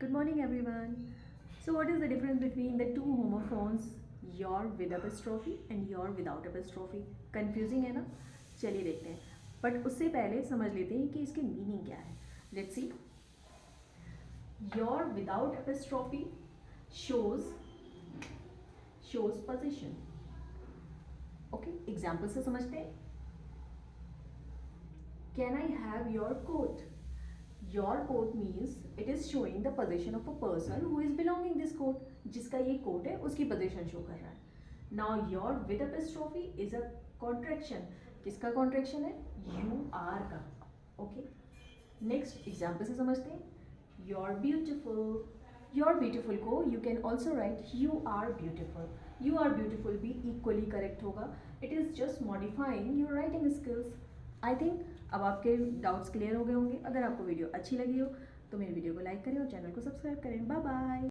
Good morning, everyone. So, what is the difference between the two homophones, your with apostrophe and your without apostrophe? Confusing है ना? चलिए देखते हैं. But उससे पहले समझ लेते हैं कि इसके मीनिंग क्या है. Let's see. Your without apostrophe shows position. Okay. Example से समझते हैं. Can I have your coat? Your coat means it is showing the position of a person who is belonging this coat. जिसका ये coat है उसकी position show कर रहा है. Now your with apostrophe is a contraction. किसका contraction है? You are का. Okay. Next example से समझते हैं. You're beautiful. You're beautiful को you can also write you are beautiful. You are beautiful भी equally correct होगा. It is just modifying your writing skills. I think अब आपके डाउट्स क्लियर हो गए होंगे. अगर आपको वीडियो अच्छी लगी हो तो मेरे वीडियो को लाइक करें और चैनल को सब्सक्राइब करें. Bye bye.